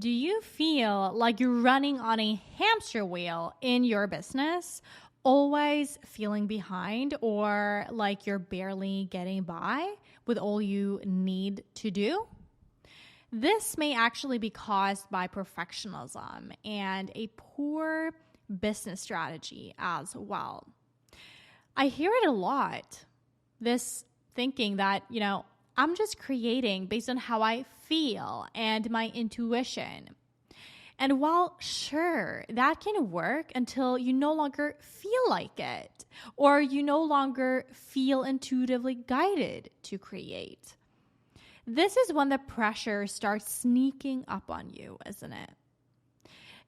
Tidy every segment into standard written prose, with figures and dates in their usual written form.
Do you feel like you're running on a hamster wheel in your business, always feeling behind, or like you're barely getting by with all you need to do? This may actually be caused by perfectionism and a poor business strategy as well. I hear it a lot, this thinking that, I'm just creating based on how I feel and my intuition. And while sure, that can work until you no longer feel like it, or you no longer feel intuitively guided to create. This is when the pressure starts sneaking up on you, isn't it?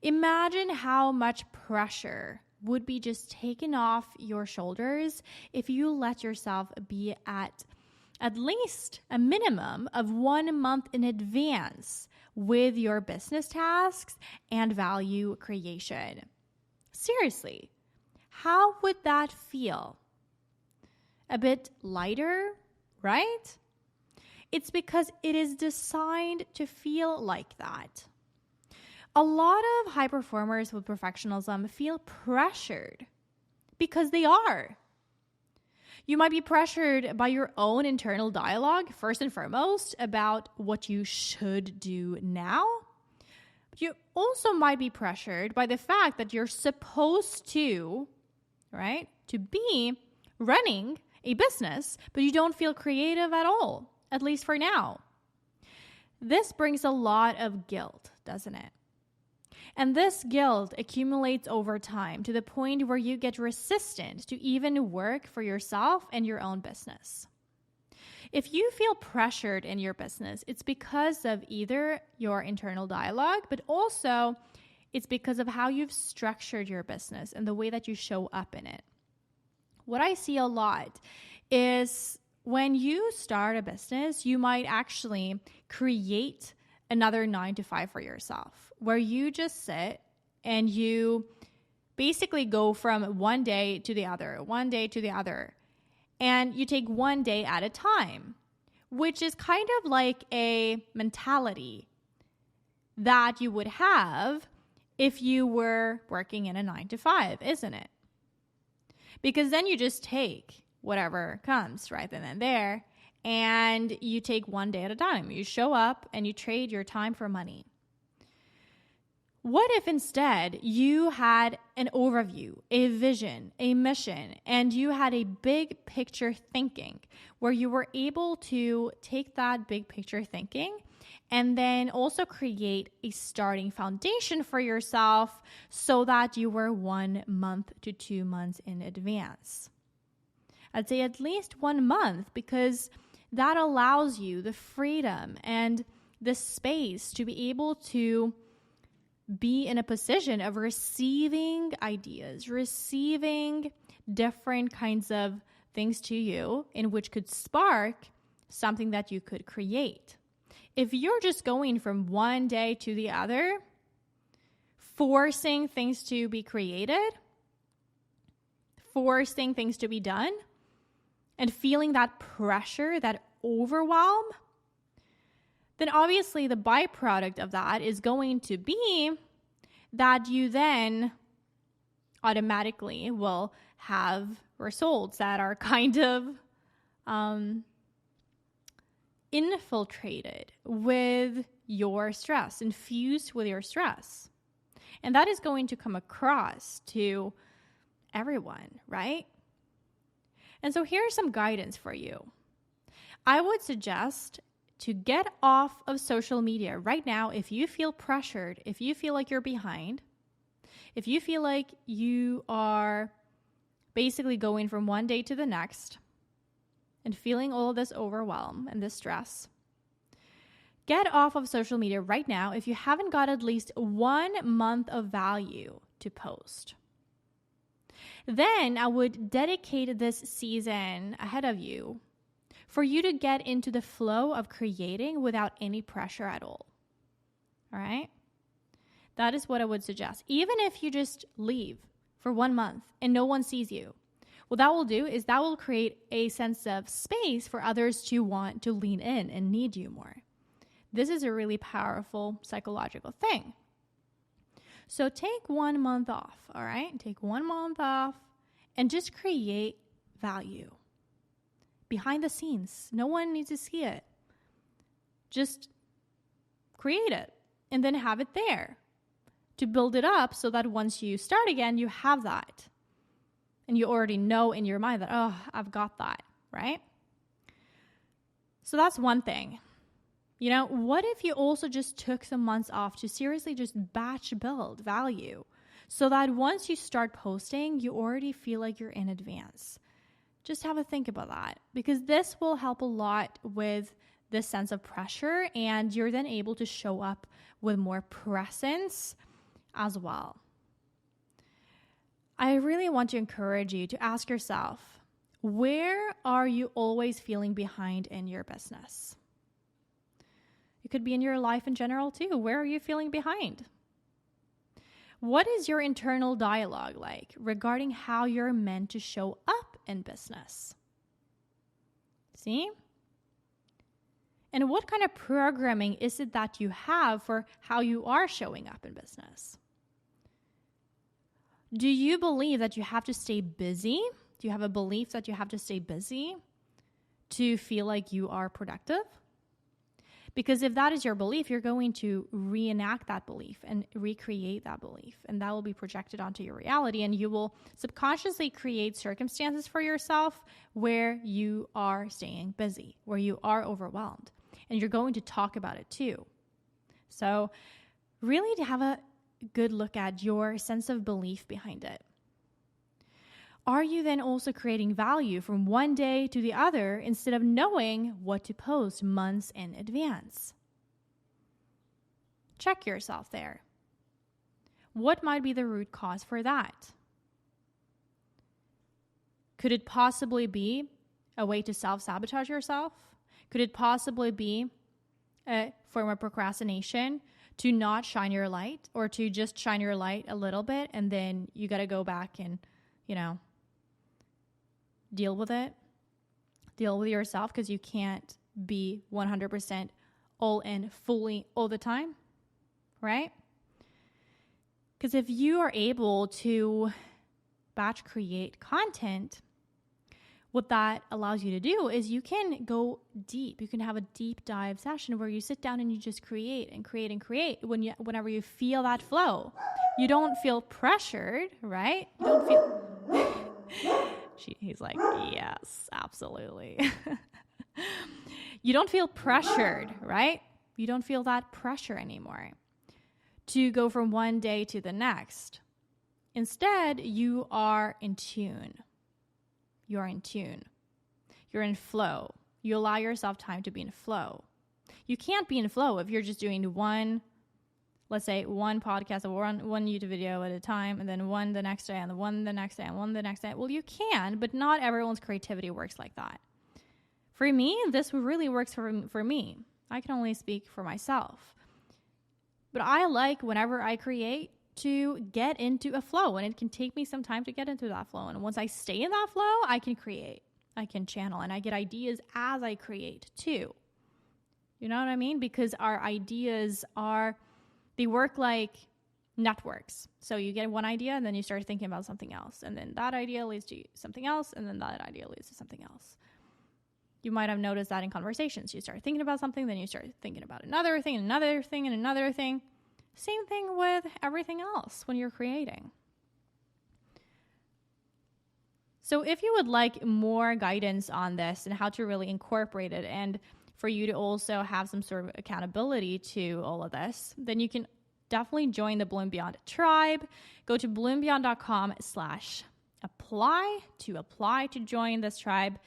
Imagine how much pressure would be just taken off your shoulders if you let yourself be at least a minimum of 1 month in advance with your business tasks and value creation. Seriously, how would that feel? A bit lighter, right? It's because it is designed to feel like that. A lot of high performers with perfectionism feel pressured because they are. You might be pressured by your own internal dialogue, first and foremost, about what you should do now. But you also might be pressured by the fact that you're supposed to, right, to be running a business, but you don't feel creative at all, at least for now. This brings a lot of guilt, doesn't it? And this guilt accumulates over time to the point where you get resistant to even work for yourself and your own business. If you feel pressured in your business, it's because of either your internal dialogue, but also it's because of how you've structured your business and the way that you show up in it. What I see a lot is when you start a business, you might actually create another 9-to-5 for yourself, where you just sit and you basically go from one day to the other, and you take one day at a time, which is kind of like a mentality that you would have if you were working in a 9-to-5, isn't it? Because then you just take whatever comes right then and there, and you take one day at a time. You show up and you trade your time for money. What if instead you had an overview, a vision, a mission, and you had a big picture thinking where you were able to take that big picture thinking and then also create a starting foundation for yourself so that you were 1 month to 2 months in advance? I'd say at least 1 month, because that allows you the freedom and the space to be able to be in a position of receiving ideas, receiving different kinds of things to you in which could spark something that you could create. If you're just going from one day to the other, forcing things to be created, forcing things to be done, and feeling that pressure, that overwhelm, then obviously the byproduct of that is going to be that you then automatically will have results that are kind of infiltrated with your stress, infused with your stress. And that is going to come across to everyone, right? And so here's some guidance for you. I would suggest to get off of social media right now if you feel pressured, if you feel like you're behind, if you feel like you are basically going from one day to the next and feeling all of this overwhelm and this stress. Get off of social media right now if you haven't got at least 1 month of value to post. Then I would dedicate this season ahead of you for you to get into the flow of creating without any pressure at all. All right? That is what I would suggest. Even if you just leave for 1 month and no one sees you, what that will do is that will create a sense of space for others to want to lean in and need you more. This is a really powerful psychological thing. So take 1 month off, all right? Take 1 month off and just create value behind the scenes. No one needs to see it. Just create it and then have it there to build it up so that once you start again, you have that. And you already know in your mind that, oh, I've got that, right? So that's one thing. You know, what if you also just took some months off to seriously just batch build value so that once you start posting, you already feel like you're in advance? Just have a think about that, because this will help a lot with this sense of pressure, and you're then able to show up with more presence as well. I really want to encourage you to ask yourself, where are you always feeling behind in your business? It could be in your life in general too. Where are you feeling behind? What is your internal dialogue like regarding how you're meant to show up in business? See? And what kind of programming is it that you have for how you are showing up in business? Do you believe that you have to stay busy? Do you have a belief that you have to stay busy to feel like you are productive? Because if that is your belief, you're going to reenact that belief and recreate that belief. And that will be projected onto your reality. And you will subconsciously create circumstances for yourself where you are staying busy, where you are overwhelmed. And you're going to talk about it too. So really to have a good look at your sense of belief behind it. Are you then also creating value from one day to the other instead of knowing what to post months in advance? Check yourself there. What might be the root cause for that? Could it possibly be a way to self-sabotage yourself? Could it possibly be a form of procrastination to not shine your light, or to just shine your light a little bit and then you got to go back and, deal with it, deal with yourself, because you can't be 100% all in fully all the time, right? Because if you are able to batch create content, what that allows you to do is you can go deep. You can have a deep dive session where you sit down and you just create and create and create whenever you feel that flow. You don't feel pressured, right? You don't feel... He's like, yes, absolutely. You don't feel pressured, right? You don't feel that pressure anymore to go from one day to the next. Instead, you are in tune. You're in tune. You're in flow. You allow yourself time to be in flow. You can't be in flow if you're just doing let's say one podcast or one YouTube video at a time, and then one the next day, and the one the next day, and one the next day. Well, you can, but not everyone's creativity works like that. For me, this really works for me. I can only speak for myself. But I like, whenever I create, to get into a flow, and it can take me some time to get into that flow. And once I stay in that flow, I can create, I can channel, and I get ideas as I create too. You know what I mean? Because our ideas they work like networks. So you get one idea and then you start thinking about something else. And then that idea leads to something else. And then that idea leads to something else. You might have noticed that in conversations. You start thinking about something, then you start thinking about another thing, and another thing, and another thing. Same thing with everything else when you're creating. So if you would like more guidance on this and how to really incorporate it, and for you to also have some sort of accountability to all of this, then you can definitely join the Bloom Beyond tribe. Go to bloombeyond.com/apply to join this tribe.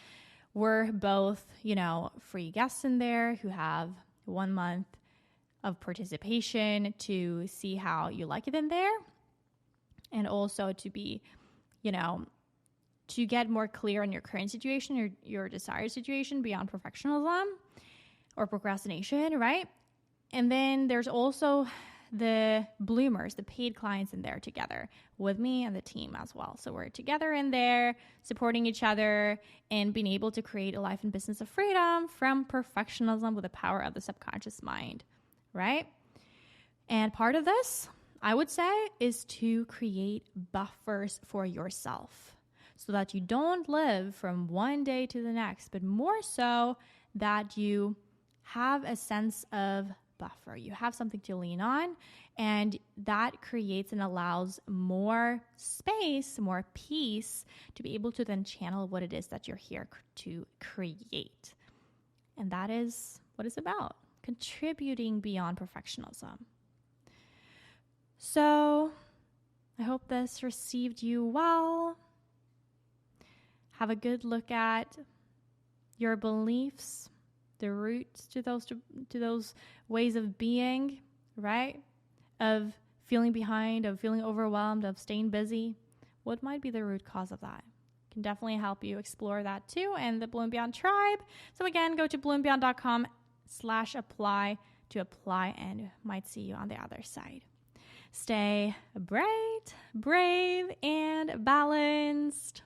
We're both, free guests in there who have 1 month of participation to see how you like it in there. And also to be, to get more clear on your current situation, your desired situation beyond perfectionism or procrastination, right? And then there's also the bloomers, the paid clients in there together with me and the team as well. So we're together in there, supporting each other and being able to create a life and business of freedom from perfectionism with the power of the subconscious mind, right? And part of this, I would say, is to create buffers for yourself so that you don't live from one day to the next, but more so that you have a sense of buffer. You have something to lean on, and that creates and allows more space, more peace to be able to then channel what it is that you're here to create. And that is what it's about, contributing beyond perfectionism. So I hope this received you well. Have a good look at your beliefs, the roots to those ways of being, right? Of feeling behind, of feeling overwhelmed, of staying busy. What might be the root cause of that? Can definitely help you explore that too, and the Bloom Beyond Tribe. So again, go to bloombeyond.com/apply to apply, and might see you on the other side. Stay bright, brave, and balanced.